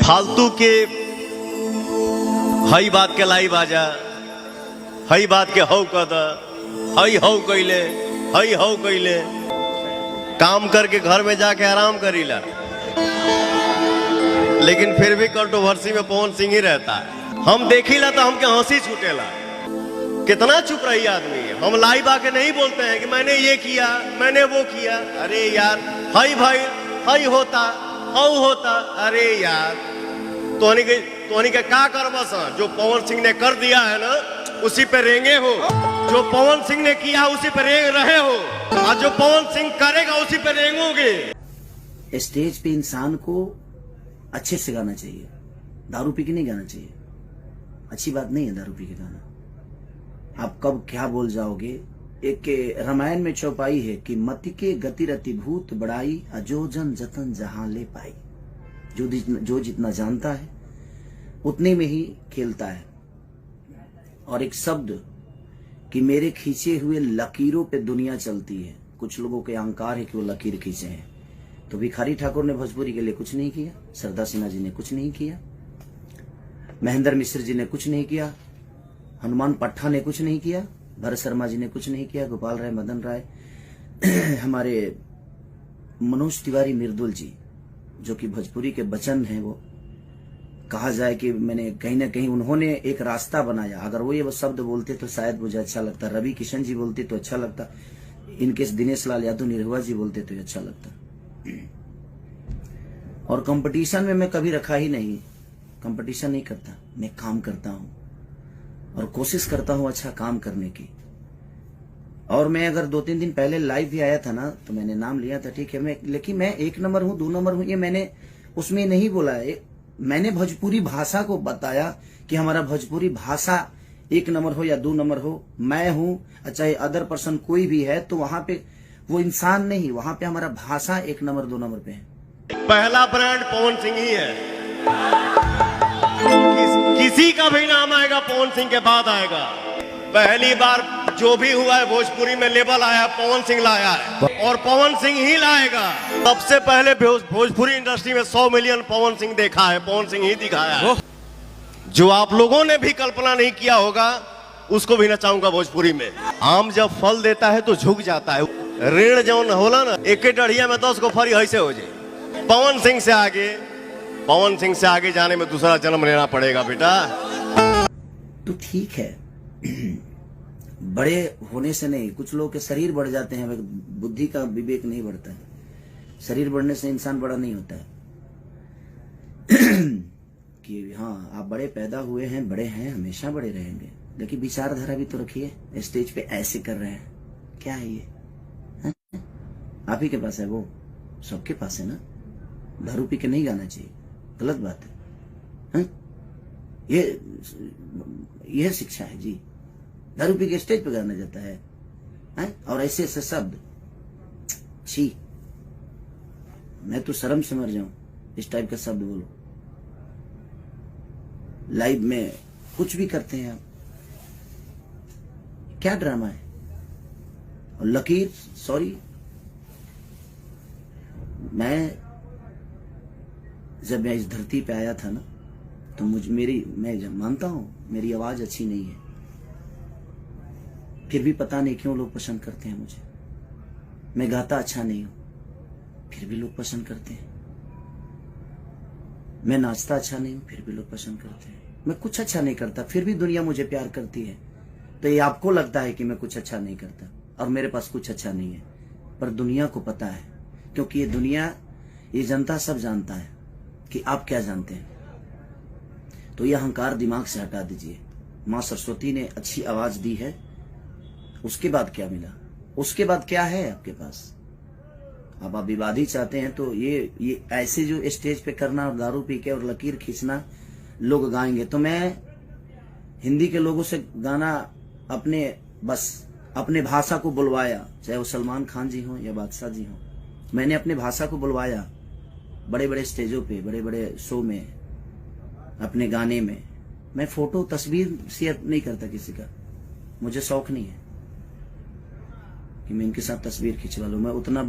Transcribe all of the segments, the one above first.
फालतू के हई बात के लाई बाजा, हई बात के हौ कद, हई हौ कैले, हई हौ कैले, काम करके घर में जाके आराम करीला, लेकिन फिर भी कंट्रोवर्सी में पवन सिंह ही रहता है। हम देखीला तो हमके हंसी छूटेला। कितना चुप रही आदमी है। हम लाइव आके नहीं बोलते हैं कि मैंने ये किया, मैंने वो किया। अरे यार, हई भाई हई होता, हौ होता। अरे यार, तोहनी के का करबस? जो पवन सिंह ने कर दिया है ना, उसी पे रेंगे हो। जो पवन सिंह ने किया उसी पे रेंग रहे हो, और जो पवन सिंह करेगा उसी पे रेंगोगे। स्टेज पे इंसान को अच्छे से गाना चाहिए, दारू पी के नहीं गाना चाहिए। अच्छी बात नहीं है दारू पी के गाना। आप कब क्या बोल जाओगे। एक रामायण में चौपाई है कि मति के गति रति भूत बड़ाई, अजो जन जतन जहां ले पाई। जो जितना जानता है उतने में ही खेलता है। और एक शब्द कि मेरे खींचे हुए लकीरों पे दुनिया चलती है। कुछ लोगों के अहंकार है कि वो लकीर खींचे हैं। तो भिखारी ठाकुर ने भोजपुरी के लिए कुछ नहीं किया, सरदा सिन्हा जी ने कुछ नहीं किया, महेंद्र मिश्र जी ने कुछ नहीं किया, हनुमान पट्टा ने कुछ नहीं किया, भरत शर्मा जी ने कुछ नहीं किया, गोपाल राय, मदन राय, हमारे मनोज तिवारी मिर्दुल जी, जो कि भोजपुरी के बचन हैं, वो कहा जाए कि मैंने कहीं ना कहीं उन्होंने एक रास्ता बनाया। अगर वो ये शब्द बोलते तो शायद मुझे अच्छा लगता, रवि किशन जी बोलते तो अच्छा लगता, इनके दिनेश लाल यादव निरहुआ जी बोलते तो अच्छा लगता। और कंपटीशन में मैं कभी रखा ही नहीं, कंपटीशन नहीं करता। मैं काम करता हूं और कोशिश करता हूं अच्छा काम करने की। और मैं अगर 2-3 दिन पहले लाइव भी आया था ना, तो मैंने नाम लिया था, ठीक है, लेकिन मैं 1 नंबर हूं, 2 नंबर हूं, ये मैंने उसमें नहीं बोला है। मैंने भोजपुरी भाषा को बताया कि हमारा भोजपुरी भाषा 1 नंबर हो या 2 नंबर हो, मैं हूं, चाहे अदर पर्सन कोई भी है, तो वहां पे वो इंसान नहीं, वहां पे हमारा भाषा 1 नंबर 2 नंबर पे है। पहला ब्रांड पवन सिंह ही है। किसी का भी नाम आएगा पवन सिंह के बाद आएगा। पहली बार जो भी हुआ है भोजपुरी में लेबल आया, पवन सिंह लाया है, और पवन सिंह ही लाएगा। सबसे पहले भोजपुरी इंडस्ट्री में 100 मिलियन पवन सिंह देखा है, पवन सिंह ही दिखाया है। जो आप लोगों ने भी कल्पना नहीं किया होगा, उसको भी नचाऊंगा भोजपुरी में। आम जब फल देता है तो झुक जाता है। ऋण जौन होला ना, एक डढ़िया में 10 को फरी ऐसे हो जाए। पवन सिंह से आगे जाने में दूसरा जन्म लेना पड़ेगा बेटा। तो ठीक है, बड़े होने से नहीं, कुछ लोगों के शरीर बढ़ जाते हैं, बुद्धि का विवेक नहीं बढ़ता है। शरीर बढ़ने से इंसान बड़ा नहीं होता है। कि हाँ, आप बड़े पैदा हुए हैं, बड़े हैं, हमेशा बड़े रहेंगे, लेकिन विचारधारा भी तो रखिए। स्टेज पे ऐसे कर रहे हैं, क्या है ये? आप ही के पास है, वो सबके पास है ना। दारू पी के नहीं गाना चाहिए, गलत बात है। ये शिक्षा है जी। दारू पी के स्टेज पे गाना जाता है, और ऐसे ऐसे शब्द, छी, मैं तो शर्म से मर जाऊं इस टाइप का शब्द बोलो। लाइव में कुछ भी करते हैं आप, क्या ड्रामा है? और लकीर, सॉरी, जब मैं इस धरती पे आया था ना, तो मैं मानता हूं मेरी आवाज अच्छी नहीं है, फिर भी पता नहीं क्यों लोग पसंद करते हैं मुझे। मैं गाता अच्छा नहीं हूं, फिर भी लोग पसंद करते हैं। मैं नाचता अच्छा नहीं हूं, फिर भी लोग पसंद करते हैं। मैं कुछ अच्छा नहीं करता, फिर भी दुनिया मुझे प्यार करती है। तो ये आपको लगता है कि मैं कुछ अच्छा नहीं करता और मेरे पास कुछ अच्छा नहीं है, पर दुनिया को पता है, क्योंकि ये दुनिया, ये जनता सब जानता है कि आप क्या जानते हैं। तो ये अहंकार दिमाग से हटा दीजिए। माँ सरस्वती ने अच्छी आवाज दी है, उसके बाद क्या मिला? उसके बाद क्या है आपके पास? अब आप विवादी चाहते हैं तो ये ऐसे जो स्टेज पे करना और दारू पी के और लकीर खींचना लोग गाएंगे, तो मैं हिंदी के लोगों से गाना अपने भाषा को बुलवाया, चाहे वो सलमान खान जी हो या बादशाह जी हो। मैंने अपने भाषा को बुलवाया बड़े बड़े स्टेजों पे, बड़े बड़े शो में, अपने गाने में। मैं फोटो तस्वीर शेयर नहीं करता किसी का, मुझे शौक नहीं है कि मैं इनके साथ तस्वीर खिंचवा लूं। मैं उतना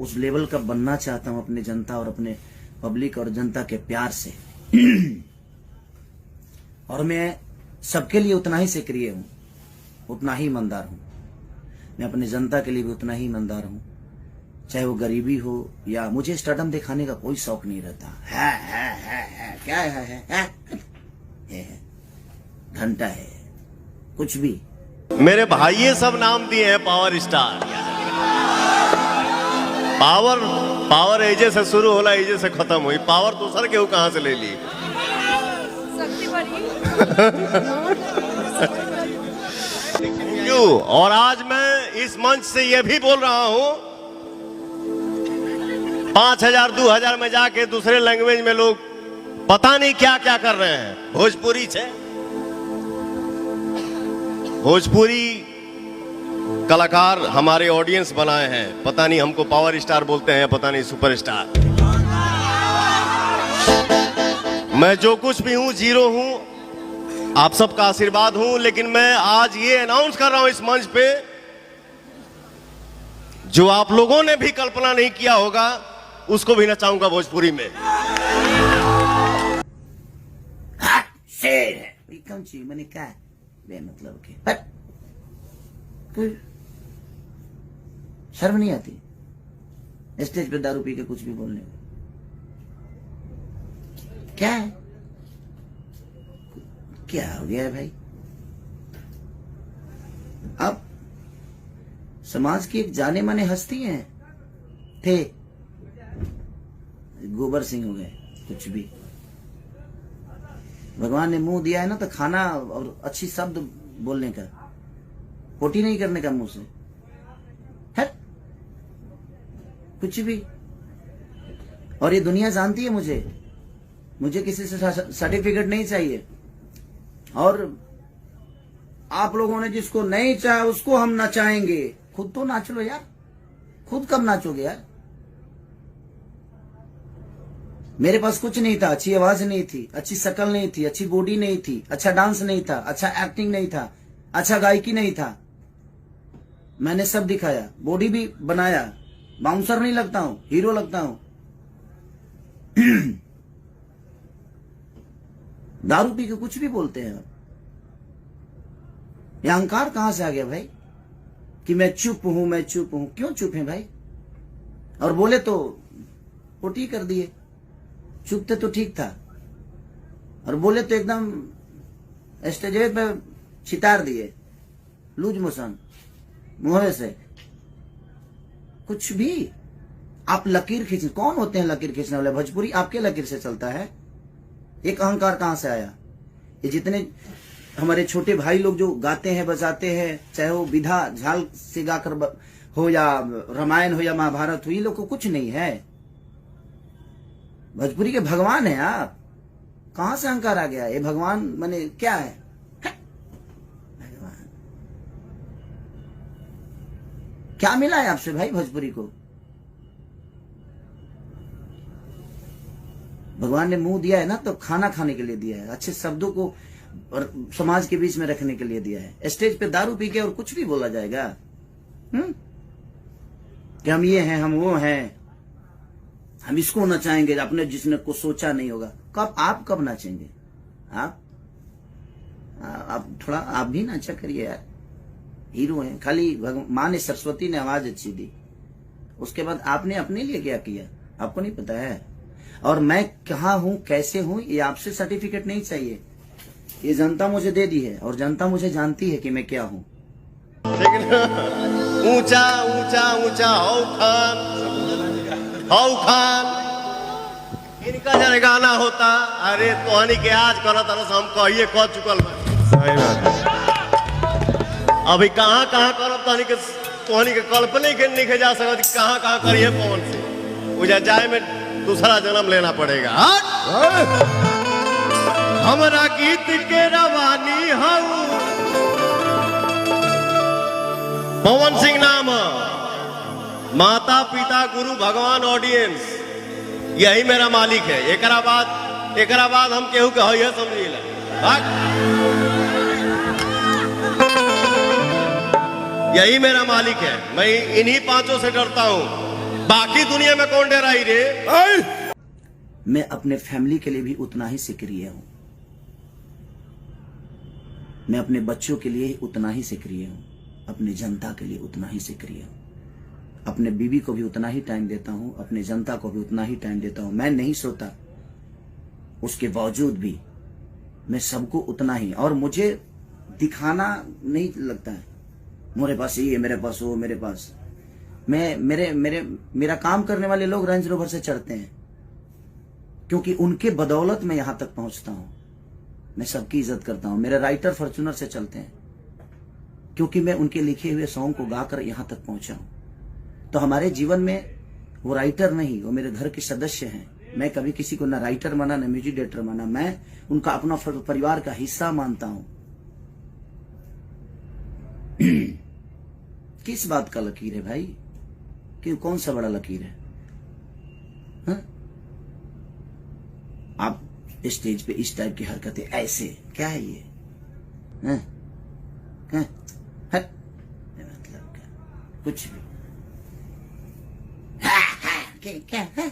उस लेवल का बनना चाहता हूं अपने जनता और अपने पब्लिक और जनता के प्यार से। और मैं सबके लिए उतना ही सक्रिय हूं, उतना ही ईमानदार हूं। मैं अपनी जनता के लिए भी उतना ही ईमानदार हूं, चाहे वो गरीबी हो या मुझे स्टारडम दिखाने का कोई शौक नहीं रहता। है क्या है घंटा है कुछ भी। मेरे भाई ये सब नाम दिए हैं पावर स्टार। पावर एजे से शुरू होला, एजे से खत्म हुई। पावर दूसर के कहां से ले ली? क्यों? और आज मैं इस मंच से यह भी बोल रहा हूं, 5,000 2,000 में जाके दूसरे लैंग्वेज में लोग पता नहीं क्या क्या कर रहे हैं। भोजपुरी से भोजपुरी कलाकार हमारे ऑडियंस बनाए हैं। पता नहीं हमको पावर स्टार बोलते हैं, पता नहीं सुपरस्टार। मैं जो कुछ भी हूं जीरो हूं, आप सबका आशीर्वाद हूं। लेकिन मैं आज ये अनाउंस कर रहा हूं इस मंच पे, जो आप लोगों ने भी कल्पना नहीं किया होगा, उसको भी नचाऊंगा भोजपुरी में। शेर है कौन सी मैंने क्या बेमतलब के, कोई शर्म नहीं आती स्टेज पे दारू पी के कुछ भी बोलने में? क्या है, क्या हो गया है भाई? अब समाज की एक जाने माने हस्ती हैं, थे गोबर सिंह हो गए, कुछ भी। भगवान ने मुंह दिया है ना, तो खाना और अच्छी शब्द बोलने का, पोटी नहीं करने का मुंह से है, कुछ भी। और ये दुनिया जानती है मुझे किसी से सर्टिफिकेट नहीं चाहिए। और आप लोगों ने जिसको नहीं चाहा उसको हम नचाएंगे। खुद तो नाच लो यार, खुद कब नाचोगे यार? मेरे पास कुछ नहीं था, अच्छी आवाज नहीं थी, अच्छी शक्ल नहीं थी, अच्छी बॉडी नहीं थी, अच्छा डांस नहीं था, अच्छा एक्टिंग नहीं था, अच्छा गायकी नहीं था। मैंने सब दिखाया, बॉडी भी बनाया, बाउंसर नहीं लगता हूं, हीरो लगता हूं। दारू पी के कुछ भी बोलते हैं आप। ये अहंकार कहां से आ गया भाई कि मैं चुप हूं, मैं चुप हूं? क्यों चुप है भाई? और बोले तो पोटी कर दिए, चुप थे तो ठीक था, और बोले तो एकदम स्टेज पे छितार दिए, लूज मोशन मुंह से। कुछ भी आप लकीर खींच, कौन होते हैं लकीर खींचने वाले? भोजपुरी आपके लकीर से चलता है। एक अहंकार कहां से आया? ये जितने हमारे छोटे भाई लोग जो गाते हैं बजाते हैं, चाहे वो विधा झाल से गाकर हो या रामायण हो या महाभारत हो, ये लोग को कुछ नहीं है। भोजपुरी के भगवान है आप। कहां से अहंकार आ गया? ये भगवान माने क्या है? भगवान क्या मिला है आपसे भाई भोजपुरी को? भगवान ने मुंह दिया है ना, तो खाना खाने के लिए दिया है, अच्छे शब्दों को और समाज के बीच में रखने के लिए दिया है। स्टेज पे दारू पी के और कुछ भी बोला जाएगा कि हम ये हैं, हम वो हैं, हम इसको नचाएंगे, अपने जिसने को सोचा नहीं होगा। कब आप कब नाचेंगे? आप थोड़ा आप भी नाचा करिए यार, हीरो हैं। खाली माँ ने, सरस्वती ने आवाज अच्छी दी, उसके बाद आपने अपने लिए क्या किया आपको नहीं पता है। और मैं कहाँ हूं, कैसे हूं, ये आपसे सर्टिफिकेट नहीं चाहिए। ये जनता मुझे दे दी है और जनता मुझे जानती है कि मैं क्या हूं। ऊंचा ऊंचा ऊंचा हौ खान इनका जब गाना होता, अरे तोहनी के आज कल तरस हम कहिए कह चुकल बा। सही बात है। अभी कहाँ कहाँ करब तोहनी के कल्पना के नहीं जा सकत, कहाँ कहाँ करिए पवन सिंह। उजा जाए में दूसरा जन्म लेना पड़ेगा। हमरा गीत के रवानी हूँ, पवन सिंह नाम, माता पिता गुरु भगवान ऑडियंस, यही मेरा मालिक है। एकरा बाद हम केहू के है समझिला। यही मेरा मालिक है। मैं इन्हीं पांचों से डरता हूं, बाकी दुनिया में कौन डराई रे? मैं अपने फैमिली के लिए भी उतना ही सक्रिय हूं, मैं अपने बच्चों के लिए उतना ही सक्रिय हूं, अपनी जनता के लिए उतना ही सक्रिय हूं, अपने बीवी को भी उतना ही टाइम देता हूं, अपने जनता को भी उतना ही टाइम देता हूं। मैं नहीं सोता, उसके बावजूद भी मैं सबको उतना ही, और मुझे दिखाना नहीं लगता है मेरे पास ये, मेरे पास वो, मेरे पास मेरा काम करने वाले लोग रेंज रोवर से चढ़ते हैं क्योंकि उनके बदौलत मैं यहां तक पहुंचता हूं। मैं सबकी इज्जत करता हूं। मेरे राइटर फॉर्च्यूनर से चलते हैं क्योंकि मैं उनके लिखे हुए सॉन्ग को गाकर यहां तक पहुंचा हूं। तो हमारे जीवन में वो राइटर नहीं, वो मेरे घर के सदस्य हैं। मैं कभी किसी को ना राइटर माना ना म्यूजिक डायरेक्टर माना, मैं उनका अपना परिवार का हिस्सा मानता हूं। किस बात का लकीर है भाई? कि कौन सा बड़ा लकीर है? हा? आप स्टेज पे इस टाइप की हरकतें ऐसे, क्या है ये? हा? हा? हा? मतलब क्या? कुछ भी क्या है?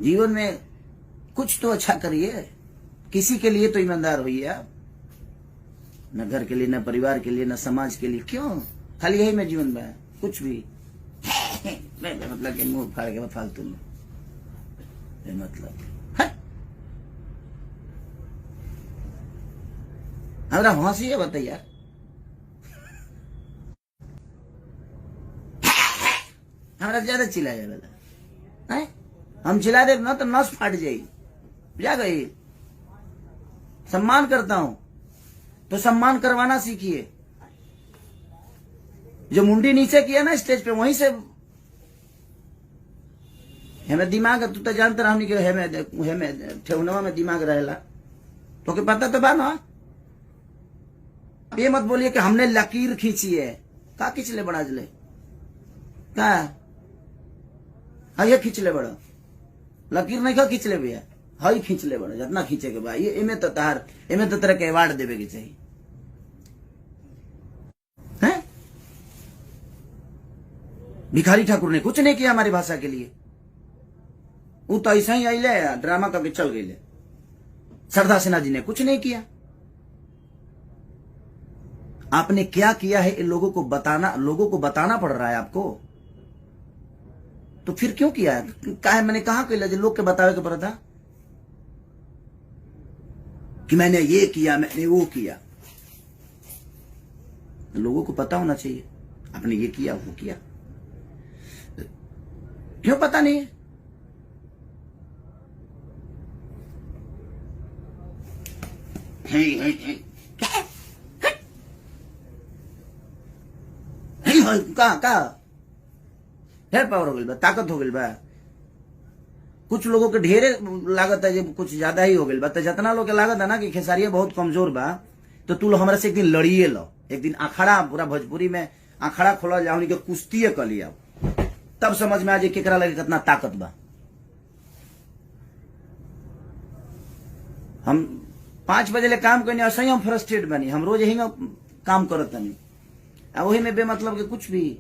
जीवन में कुछ तो अच्छा करिए, किसी के लिए तो ईमानदार होइए आप। न घर के लिए, न परिवार के लिए, न समाज के लिए। क्यों खाली यही में जीवन में कुछ भी मतलब कि मुंह फाड़ के फालतू में मतलब हमारा हंसी है बताइए यार। हमारा ज्यादा चिल्ला जाएगा है? हम चिल्ला दे ना तो नस फाट जाएगी, बुझा गई। सम्मान करता हूं तो सम्मान करवाना सीखिए। जो मुंडी नीचे किया ना स्टेज पे, वहीं से हमें दिमाग, तू तो जानते रहा कि हमें ठेहुनवा में दिमाग रहेला, तो के पता तो बा ना। ये मत बोलिए कि हमने लकीर खींची है। का खींच ले बड़ा जले का? हाँ ये खींच ले बड़ा, लकीर नहीं का खींच ले भैया, हाँ ही खींच ले बड़ा, जितना खींचे के भाई। ये इमे तो तरह के अवार्ड देवे के चाहिए हैं? भिखारी ठाकुर ने कुछ नहीं किया हमारी भाषा के लिए। वो तो ऐसा ही आइले ड्रामा करके चल गई। सरदार सिन्हा जी ने कुछ नहीं किया। आपने क्या किया है, लोगों को बताना पड़ रहा है आपको। तो फिर क्यों किया है? काहे मैंने कहा कि लोग के बतावे के पड़ा था कि मैंने ये किया, मैंने वो किया। लोगों को पता होना चाहिए आपने ये किया, वो किया। क्यों पता नहीं है? का ढेर पावर हो गई बा, ताकत हो गई बा। कुछ लोगों के ढेरे लागत है, जब कुछ ज्यादा ही हो गई बा। तो जितना लोग के लागत है ना कि खेसारिया बहुत कमजोर बा, तो तू लोग हमारे से एक दिन लड़िए लो। एक दिन अखाड़ा, पूरा भोजपुरी में अखाड़ा खोला जाओ, के कुश्ती कर लिया, तब समझ में आ जाए केकरा लगे कितना ताकत बा। हम 5 बजे ले काम करनी, ऐसा ही हम फ्रस्ट्रेट बनी। हम रोज यही काम करत नहीं, वही में बेमतलब के कुछ भी